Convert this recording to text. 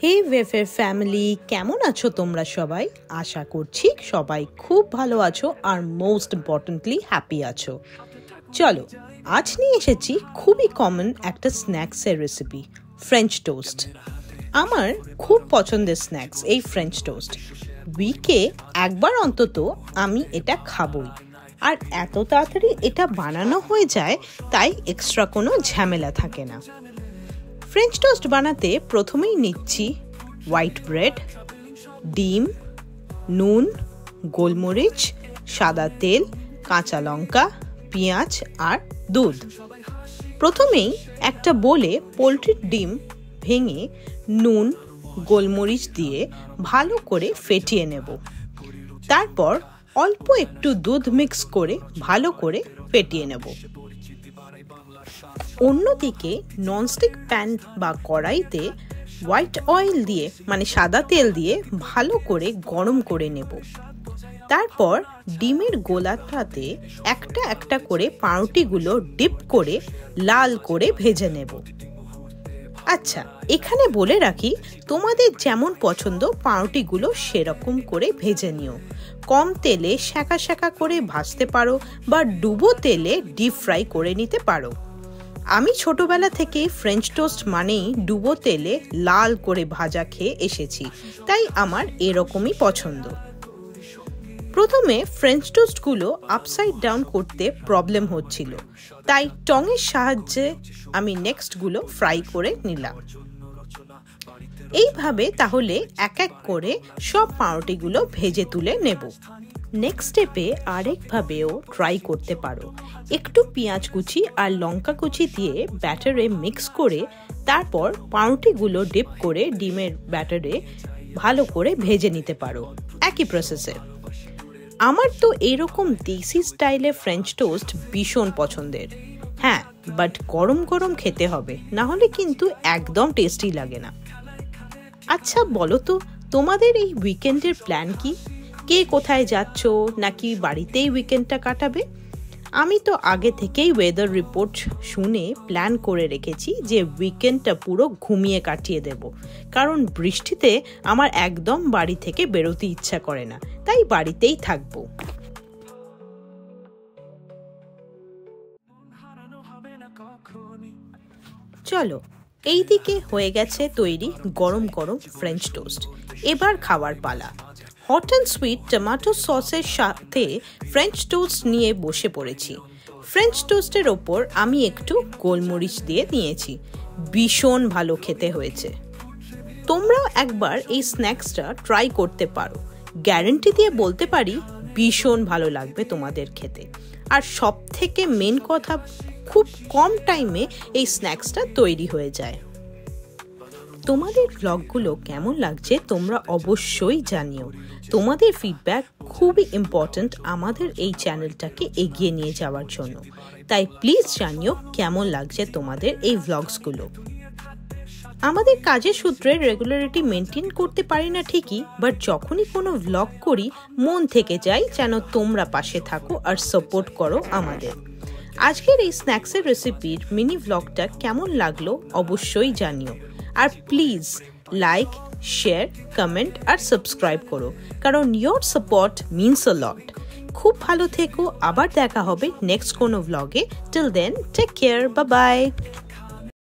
হে ওয়েফের family, কেমন আছো তোমরা সবাই? আশা করছি সবাই খুব ভালো আছো আর মোস্ট ইম্পর্টেন্টলি হ্যাপি আছো। চলো, আজ নিয়ে এসেছি খুবই কমন একটা স্ন্যাক্সের রেসিপি, ফ্রেঞ্চ টোস্ট। আমার খুব পছন্দের স্ন্যাক্স এই ফ্রেঞ্চ টোস্ট। উইকে একবার অন্তত আমি এটা খাবই। আর এত তাড়াতাড়ি এটা বানানো হয়ে যায়, তাই এক্সট্রা কোনো ঝামেলা থাকে না। ফ্রেঞ্চ টোস্ট বানাতে প্রথমেই নিচ্ছি হোয়াইট ব্রেড, ডিম, নুন, গোলমরিচ, সাদা তেল, কাঁচা লঙ্কা, পেঁয়াজ আর দুধ। প্রথমেই একটা বোলে পোলট্রির ডিম ভেঙে নুন, গোলমরিচ দিয়ে ভালো করে ফেটিয়ে নেব। তারপর অল্প একটু দুধ মিক্স করে ভালো করে ফেটিয়ে নেব। অন্যদিকে ননস্টিক প্যান বা কড়াইতে হোয়াইট অয়েল দিয়ে মানে সাদা তেল দিয়ে ভালো করে গরম করে নেব। তারপর ডিমের গোলাটাতে একটা একটা করে পাউরুটিগুলো ডিপ করে লাল করে ভেজে নেব। আচ্ছা, এখানে বলে রাখি, তোমাদের যেমন পছন্দ পাউরুটিগুলো সেরকম করে ভেজে নিও। কম তেলে শাঁকা শাঁকা করে ভাজতে পারো বা ডুবো তেলে ডিপ ফ্রাই করে নিতে পারো। আমি ছোটবেলা থেকে ফ্রেঞ্চ টোস্ট মানেই ডুবো তেলে লাল করে ভাজা খেয়ে এসেছি, তাই আমার এরকমই পছন্দ। প্রথমে ফ্রেঞ্চ টোস্টগুলো আপসাইড ডাউন করতে প্রবলেম হচ্ছিল, তাই টঙের সাহায্যে আমি নেক্সটগুলো ফ্রাই করে নিলাম। এইভাবে তাহলে এক এক করে সব পাউরুটিগুলো ভেজে তুলে নেব। নেক্সট স্টেপে আরেকভাবেও ট্রাই করতে পারো। একটু পেঁয়াজ কুচি আর লঙ্কা কুচি দিয়ে ব্যাটারে মিক্স করে তারপর পাউরুটিগুলো ডিপ করে ডিমের ব্যাটারে ভালো করে ভেজে নিতে পারো, একই প্রসেসে। আমার তো এরকম দেশি স্টাইলে ফ্রেঞ্চ টোস্ট ভীষণ পছন্দের। হ্যাঁ, বাট গরম গরম খেতে হবে, না হলে কিন্তু একদম টেস্টি লাগে না। আচ্ছা বলো তো, তোমাদের এই উইকেন্ডের প্ল্যান কি? কে কোথায় যাচ্ছ, নাকি বাড়িতেই উইকেন্ডটা কাটাবে? আমি তো আগে থেকেই ওয়েদার রিপোর্ট শুনে প্ল্যান করে রেখেছি যে উইকেন্ডটা পুরো ঘুমিয়ে কাটিয়ে দেব, কারণ বৃষ্টিতে আমার একদম বাড়ি থেকে বেরোতে ইচ্ছা করে না, তাই বাড়িতেই থাকবো। চলো, এইদিকে হয়ে গেছে তৈরি গরম গরম ফ্রেঞ্চ টোস্ট। এবার খাওয়ার পালা। হট অ্যান্ড সুইট টমেটো সসের সাথে ফ্রেঞ্চ টোস্ট নিয়ে বসে পড়েছি। ফ্রেঞ্চ টোস্টের ওপর আমি একটু গোলমরিচ দিয়ে নিয়েছি। ভীষণ ভালো খেতে হয়েছে। তোমরাও একবার এই স্ন্যাক্সটা ট্রাই করতে পারো। গ্যারান্টি দিয়ে বলতে পারি ভীষণ ভালো লাগবে তোমাদের খেতে। আর সব থেকে মেন কথা, খুব কম টাইমে এই স্ন্যাক্সটা তৈরি হয়ে যায়। তোমাদের ব্লগগুলো কেমন লাগছে তোমরা অবশ্যই জানিও। তোমাদের ফিডব্যাক খুবই ইম্পর্ট্যান্ট আমাদের এই চ্যানেলটাকে এগিয়ে নিয়ে যাওয়ার জন্য। তাই প্লিজ জানিও কেমন লাগছে তোমাদের এই ভ্লগসগুলো। আমাদের কাজের সূত্রে রেগুলারিটি মেনটেন করতে পারি না ঠিকই, বাট যখনই কোনো ভ্লগ করি মন থেকে যাই যেন তোমরা পাশে থাকো আর সাপোর্ট করো আমাদের। আজকের এই স্ন্যাক্সের রেসিপির মিনি ভ্লগটা কেমন লাগলো অবশ্যই জানিও। আর প্লিজ লাইক, শেয়ার, কমেন্ট আর সাবস্ক্রাইব করো, কারণ your support means a lot. খুব ভালো থেকো, আবার দেখা হবে নেক্সট কোনো ভ্লগে। Till then, take care, bye by.